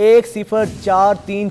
1043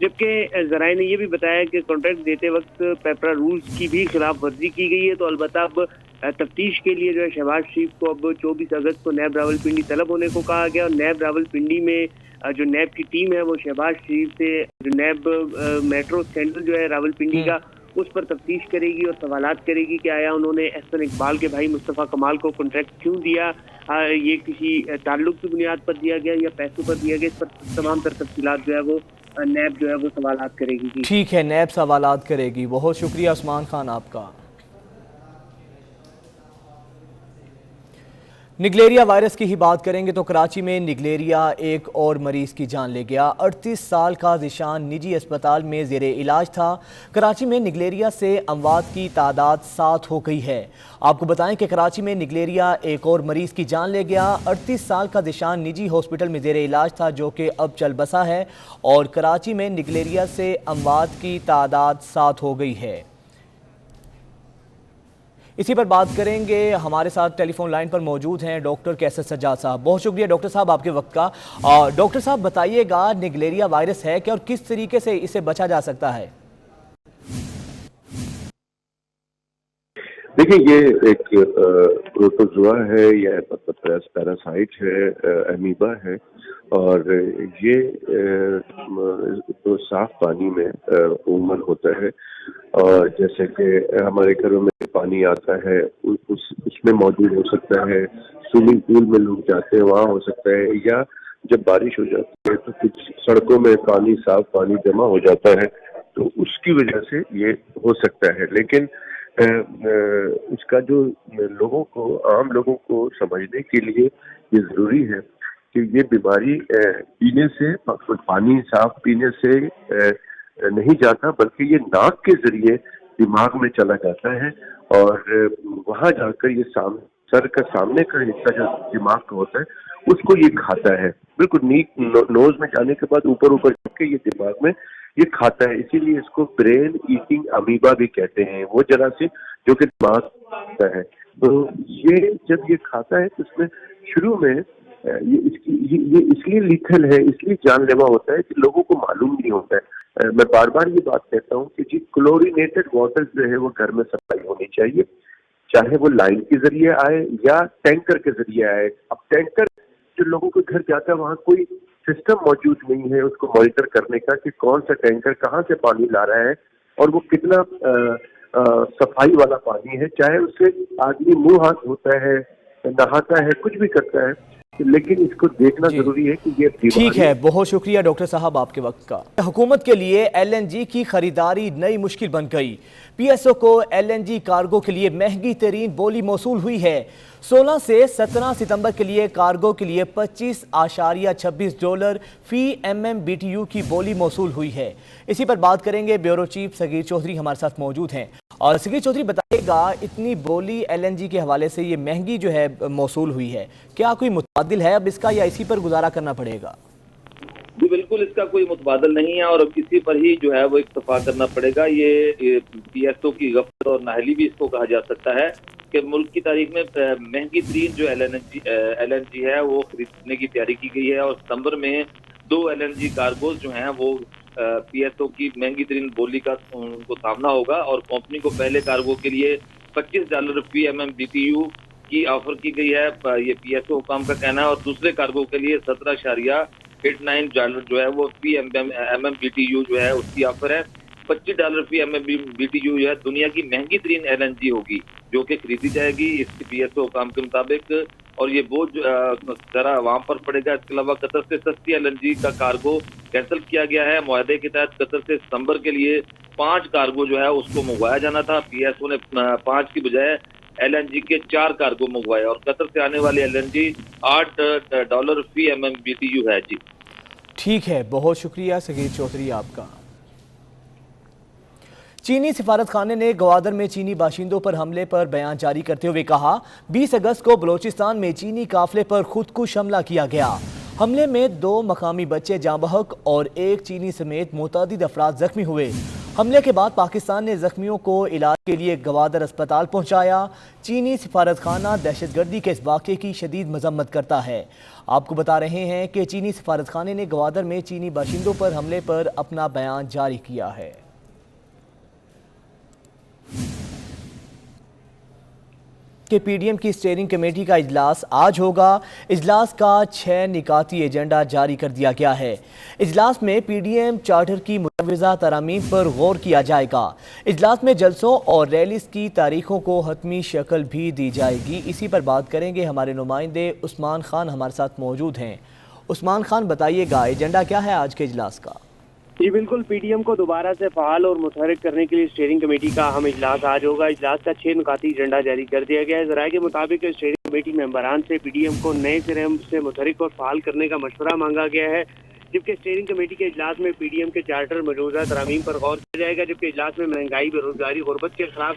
جبکہ ذرائع نے یہ بھی بتایا کہ کانٹریکٹ دیتے وقت پیپرا رولز کی بھی خلاف ورزی کی گئی ہے، تو البتہ اب تفتیش کے لیے جو ہے شہباز شریف کو اب 24 اگست کو نیب راولپنڈی طلب ہونے کو کہا گیا، اور نیب راولپنڈی میں جو نیب کی ٹیم ہے وہ شہباز شریف سے جو نیب میٹرو اسکینڈل جو ہے راولپنڈی کا اس پر تفتیش کرے گی اور سوالات کرے گی کہ آیا انہوں نے احسن اقبال کے بھائی مصطفیٰ کمال کو کانٹریکٹ کیوں دیا، یہ کسی تعلق کی بنیاد پر دیا گیا یا پیسوں پر دیا گیا، اس پر تمام تر تفصیلات جو ہے وہ نیب جو ہے وہ سوالات کرے گی۔ ٹھیک ہے، نیب سوالات کرے گی۔ بہت شکریہ عثمان خان آپ کا۔ نگلیریا وائرس کی ہی بات کریں گے تو کراچی میں نگلیریا ایک اور مریض کی جان لے گیا۔ 38 سال کا ذیشان نجی اسپتال میں زیر علاج تھا۔ کراچی میں نگلیریا سے اموات کی تعداد 7 ہو گئی ہے۔ آپ کو بتائیں کہ کراچی میں نگلیریا ایک اور مریض کی جان لے گیا۔ 38 سال کا ذیشان نجی ہاسپٹل میں زیر علاج تھا جو کہ اب چل بسا ہے، اور کراچی میں نگلیریا سے اموات کی تعداد 7 ہو گئی ہے۔ اسی پر بات کریں گے، ہمارے ساتھ ٹیلی فون لائن پر موجود ہیں ڈاکٹر کیسر سجاد صاحب۔ بہت شکریہ ڈاکٹر صاحب آپ کے وقت کا۔ ڈاکٹر صاحب بتائیے گا نگلیریا وائرس ہے کیا اور کس طریقے سے اسے بچا جا سکتا ہے؟ دیکھیں، یہ ایک پروٹوزوا ہے یا پیراسائٹ ہے، امیبا ہے، اور یہ تو صاف پانی میں عموماً ہوتا ہے، اور جیسے کہ ہمارے گھروں میں پانی آتا ہے اس میں موجود ہو سکتا ہے، سوئمنگ پول میں لوگ جاتے ہیں وہاں ہو سکتا ہے، یا جب بارش ہو جاتی ہے تو کچھ سڑکوں میں پانی، صاف پانی جمع ہو جاتا ہے تو اس کی وجہ سے یہ ہو سکتا ہے۔ لیکن اس کا جو عام لوگوں کو سمجھنے کے لیے یہ ضروری ہے کہ یہ بیماری پینے سے، پانی صاف پینے سے نہیں جاتا، بلکہ یہ ناک کے ذریعے دماغ میں چلا جاتا ہے، اور وہاں جا کر یہ سر کا سامنے کا حصہ جو دماغ کا ہوتا ہے اس کو یہ کھاتا ہے، بالکل نوز میں جانے کے بعد اوپر جا کے یہ دماغ میں یہ کھاتا ہے۔ اسی لیے اس کو برین ایٹنگ امیبا بھی کہتے ہیں، وہ جراثیم جو کہ دماغ کھاتا ہے۔ تو یہ جب یہ کھاتا ہے تو اس میں شروع میں یہ اس لیے لیتھل ہے، اس لیے جان لیوا ہوتا ہے کہ لوگوں کو معلوم نہیں ہوتا ہے۔ میں بار بار یہ بات کہتا ہوں کہ جی کلورینیٹڈ واٹر جو ہے وہ گھر میں سپلائی ہونی چاہیے، چاہے وہ لائن کے ذریعے آئے یا ٹینکر کے ذریعے آئے۔ اب ٹینکر جو لوگوں کے گھر جاتا ہے وہاں کوئی سسٹم موجود نہیں ہے اس کو مانیٹر کرنے کا کہ کون سا ٹینکر کہاں سے پانی لا رہا ہے اور وہ کتنا صفائی والا پانی ہے، چاہے اس سے آدمی منہ ہاتھ دھوتا ہے، نہاتا ہے، کچھ بھی کرتا ہے، لیکن اس کو دیکھنا ضروری ہے کہ یہ ٹھیک ہے۔ بہت شکریہ ڈاکٹر صاحب آپ کے وقت کا۔ حکومت کے لیے ایل این جی کی خریداری نئی مشکل بن گئی۔ پی ایس او کو ایل این جی کارگو کے لیے مہنگی ترین بولی موصول ہوئی ہے۔ 16 سے 17 ستمبر کے لیے کارگو کے لیے $25.26 فی M M B T U کی بولی موصول ہوئی ہے۔ اسی پر بات کریں گے، بیورو چیف صغیر چودھری ہمارے ساتھ موجود ہیں۔ اور صغیر چودھری بتائیے گا، اتنی بولی ایل این جی کے حوالے سے یہ مہنگی جو ہے موصول ہوئی ہے، کیا کوئی متبادل ہے اب اس کا یا اسی پر گزارا کرنا پڑے گا؟ جی بالکل، اس کا کوئی متبادل نہیں ہے اور اب کسی پر ہی جو ہے وہ اکتفا کرنا پڑے گا۔ یہ پی ایس او کی غفلت اور نااہلی بھی اس کو کہا جا سکتا ہے کہ ملک کی تاریخ میں مہنگی ترین جو ایل این جی ہے وہ خریدنے کی تیاری کی گئی ہے، اور ستمبر میں 2 ایل این جی کارگوز جو ہیں وہ پی ایس او کی مہنگی ترین بولی کا ان کو سامنا ہوگا، اور کمپنی کو پہلے کارگو کے لیے $25 فی M M B T U کی آفر کی گئی ہے، یہ پی ایس او حکام کا کہنا ہے، اور دوسرے کارگو کے لیے $17.89 جو ہے وہ فی M M B T U جو ہے اس کی آفر ہے۔ $25 فی M M B T U جو ہے دنیا کی مہنگی ترین ایل این جی ہوگی جو کہ خریدی جائے گی اس کی پی ایس او حکام کے مطابق، اور یہ بوجھ ذرا عوام پر پڑے گا۔ اس کے علاوہ قطر سے سستی ایل این جی کا کارگو کینسل کیا گیا ہے۔ معاہدے کے تحت قطر سے ستمبر کے لیے 5 کارگو جو ہے اس کو منگوایا جانا تھا، پی ایس او نے 5 کی بجائے ایل این جی کے 4 کارگو منگوائے، اور قطر سے آنے والی ایل این جی $8 فی M M B T U ہے۔ جی ٹھیک ہے، بہت شکریہ صغیر چودھری آپ کا۔ چینی سفارت خانے نے گوادر میں چینی باشندوں پر حملے پر بیان جاری کرتے ہوئے کہا 20 اگست کو بلوچستان میں چینی قافلے پر خودکش حملہ کیا گیا۔ حملے میں 2 مقامی بچے جاں بحق اور 1 چینی سمیت متعدد افراد زخمی ہوئے۔ حملے کے بعد پاکستان نے زخمیوں کو علاج کے لیے گوادر اسپتال پہنچایا۔ چینی سفارت خانہ دہشت گردی کے اس واقعے کی شدید مذمت کرتا ہے۔ آپ کو بتا رہے ہیں کہ چینی سفارت خانے نے گوادر میں چینی باشندوں پر حملے پر اپنا بیان جاری کیا ہے۔ کہ پی ڈی ایم کی اسٹیئرنگ کمیٹی کا اجلاس آج ہوگا۔ اجلاس کا 6 نکاتی ایجنڈا جاری کر دیا گیا ہے۔ اجلاس میں پی ڈی ایم چارٹر کی مجوزہ ترامیم پر غور کیا جائے گا۔ اجلاس میں جلسوں اور ریلیز کی تاریخوں کو حتمی شکل بھی دی جائے گی۔ اسی پر بات کریں گے، ہمارے نمائندے عثمان خان ہمارے ساتھ موجود ہیں۔ عثمان خان، بتائیے گا ایجنڈا کیا ہے آج کے اجلاس کا؟ جی بالکل، پی ڈی ایم کو دوبارہ سے فعال اور متحرک کرنے کے لیے اسٹیئرنگ کمیٹی کا اہم اجلاس آج ہوگا۔ اجلاس کا 6 نکاتی ایجنڈا جاری کر دیا گیا ہے۔ ذرائع کے مطابق اسٹیئرنگ کمیٹی ممبران سے پی ڈی ایم کو نئے سرے سے متحرک اور فعال کرنے کا مشورہ مانگا گیا ہے، جبکہ اسٹیئرنگ کمیٹی کے اجلاس میں پی ڈی ایم کے چارٹر مجوزہ ترامیم پر غور کیا جائے گا، جبکہ اجلاس میں مہنگائی، بے روزگاری، غربت کے خلاف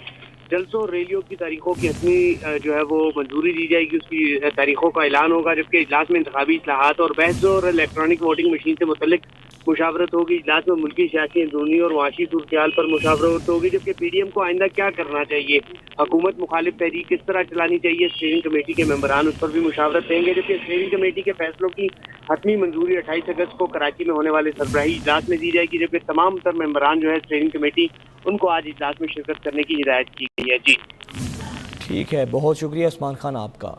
جلسوں اور ریلیوں کی تاریخوں کی حتمی جو ہے وہ منظوری دی جائے گی، اس کی تاریخوں کا اعلان ہوگا، جبکہ اجلاس میں انتخابی اصلاحات اور بحث اور الیکٹرانک ووٹنگ مشین سے متعلق مشاورت ہوگی۔ اجلاس میں ملکی سیاسی، اندرونی اور معاشی صورتحال پر مشاورت ہوگی، جبکہ پی ڈی ایم کو آئندہ کیا کرنا چاہیے، حکومت مخالف تحریک کس طرح چلانی چاہیے، اسٹیئرنگ کمیٹی کے ممبران اس پر بھی مشاورت دیں گے، جبکہ اسٹیئرنگ کمیٹی کے فیصلوں کی حتمی منظوری 28 اگست کو کراچی میں ہونے والے سربراہی اجلاس میں دی جائے گی، جبکہ تمام تر ممبران جو ہے اسٹیئرنگ کمیٹی ان کو آج اجلاس میں شرکت کرنے کی ہدایت کی گئی ہے۔ جی ٹھیک ہے، بہت شکریہ عثمان خان آپ کا۔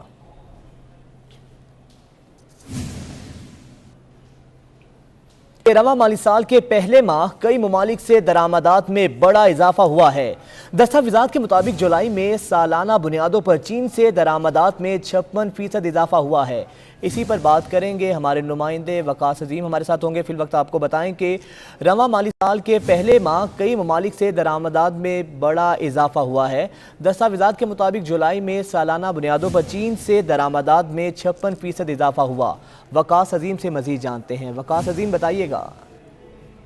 رواں مالی سال کے پہلے ماہ کئی ممالک سے درآمدات میں بڑا اضافہ ہوا ہے۔ دستاویزات کے مطابق جولائی میں سالانہ بنیادوں پر چین سے درآمدات میں 56% اضافہ ہوا ہے۔ اسی پر بات کریں گے، ہمارے نمائندے وقاص عظیم ہمارے ساتھ ہوں گے۔ فی الوقت آپ کو بتائیں کہ رواں مالی سال کے پہلے ماہ کئی ممالک سے درآمدات میں بڑا اضافہ ہوا ہے۔ دستاویزات کے مطابق جولائی میں سالانہ بنیادوں پر چین سے درآمدات میں 56% اضافہ ہوا۔ وقاص عظیم سے مزید جانتے ہیں۔ وقاص عظیم، بتائیے گا۔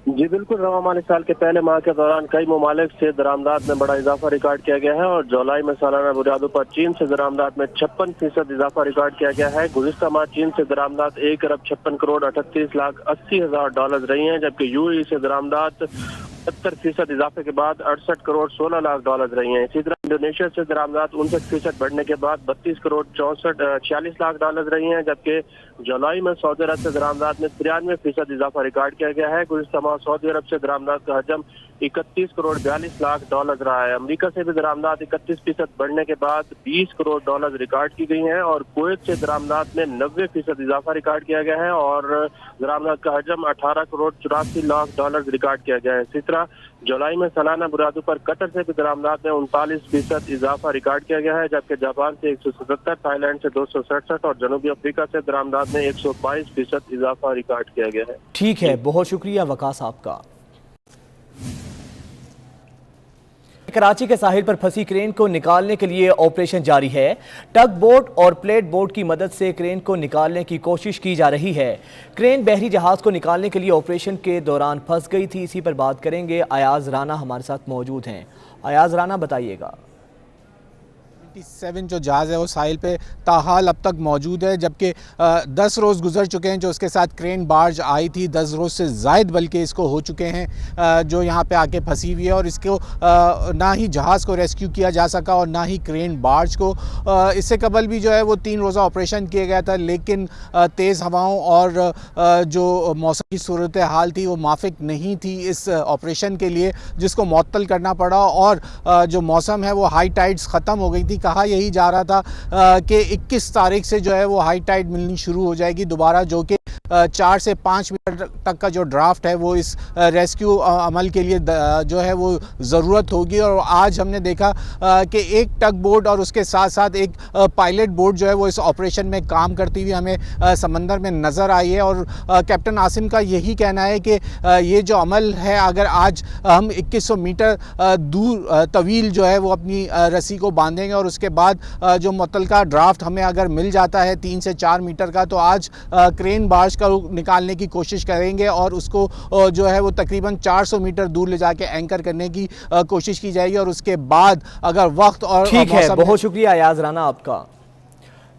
جی بالکل، رواں مالی سال کے پہلے ماہ کے دوران کئی ممالک سے درآمدات میں بڑا اضافہ ریکارڈ کیا گیا ہے، اور جولائی میں سالانہ بنیادوں پر چین سے درآمدات میں 56% اضافہ ریکارڈ کیا گیا ہے۔ گزشتہ ماہ چین سے درآمدات 1,56,38,38,000 رہی ہیں، جبکہ یو اے ای سے درآمدات 70% اضافے کے بعد 68,16,00,000 رہی ہیں۔ اسی طرح انڈونیشیا سے درآمدات 59% بڑھنے کے بعد 32,46,00,000 رہی ہیں، جبکہ جولائی میں سعودی عرب سے درآمدات میں 93% اضافہ ریکارڈ کیا گیا ہے۔ گزشتہ ماہ سعودی عرب سے درآمدات کا حجم 31,42,00,000 رہا ہے۔ امریکہ سے بھی درآمدات 31% بڑھنے کے بعد 20 کروڑ ڈالر ریکارڈ کی گئی ہیں، اور کویت سے درآمدات میں 90% اضافہ ریکارڈ کیا گیا ہے، اور درآمدات کا حجم 18,84,00,000 ریکارڈ کیا گیا ہے۔ اسی طرح جولائی میں سالانہ بنیادوں پر قطر سے بھی درآمدات میں 39% اضافہ ریکارڈ کیا گیا ہے، جبکہ جاپان سے 177، تھائی لینڈ سے 267 اور جنوبی افریقہ سے درآمدات میں 122% اضافہ ریکارڈ کیا گیا ہے۔ ٹھیک ہے، بہت شکریہ وقاص آپ کا۔ کراچی کے ساحل پر پھنسی کرین کو نکالنے کے لیے آپریشن جاری ہے۔ ٹگ بوٹ اور پلیٹ بوٹ کی مدد سے کرین کو نکالنے کی کوشش کی جا رہی ہے۔ کرین بحری جہاز کو نکالنے کے لیے آپریشن کے دوران پھنس گئی تھی۔ اسی پر بات کریں گے، ایاز رانا ہمارے ساتھ موجود ہیں۔ ایاز رانا، بتائیے گا۔ 7 جو جہاز ہے وہ ساحل پہ تاحال اب تک موجود ہے، جبکہ 10 روز گزر چکے ہیں جو اس کے ساتھ کرین بارج آئی تھی، 10 روز سے زائد بلکہ اس کو ہو چکے ہیں جو یہاں پہ آ کے پھنسی ہوئی ہے، اور اس کو نہ ہی جہاز کو ریسکیو کیا جا سکا اور نہ ہی کرین بارج کو۔ اس سے قبل بھی جو ہے وہ 3 روزہ آپریشن کیا گیا تھا، لیکن تیز ہواؤں اور جو موسم کی صورتحال تھی وہ موافق نہیں تھی اس آپریشن کے لیے، جس کو معطل کرنا پڑا، اور جو موسم ہے وہ ہائی ٹائیڈز ختم ہو گئی تھی۔ کہا یہی جا رہا تھا کہ 21 تاریخ سے جو ہے وہ ہائی ٹائیڈ ملنی شروع ہو جائے گی دوبارہ، جو کہ 4 سے 5 میٹر تک کا جو ڈرافٹ ہے وہ اس ریسکیو عمل کے لیے جو ہے وہ ضرورت ہوگی۔ اور آج ہم نے دیکھا کہ ایک ٹگ بوٹ اور اس کے ساتھ ساتھ ایک پائلٹ بوٹ جو ہے وہ اس آپریشن میں کام کرتی ہوئی ہمیں سمندر میں نظر آئی ہے، اور کیپٹن عاصم کا یہی کہنا ہے کہ یہ جو عمل ہے، اگر آج ہم 2100 میٹر دور طویل جو ہے وہ اپنی رسی کو باندھیں گے، اور اس کے بعد جو متعلقہ ڈرافٹ ہمیں اگر مل جاتا ہے 3 سے 4 میٹر کا، تو آج کرین بارج کا نکالنے کی کوشش کریں گے، اور اس کو جو ہے وہ تقریباً 400 میٹر دور لے جا کے اینکر کرنے کی کوشش کی جائے گی، اور اس کے بعد اگر وقت اور ٹھیک ہے، بہت شکریہ ایاز رانا آپ کا۔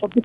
26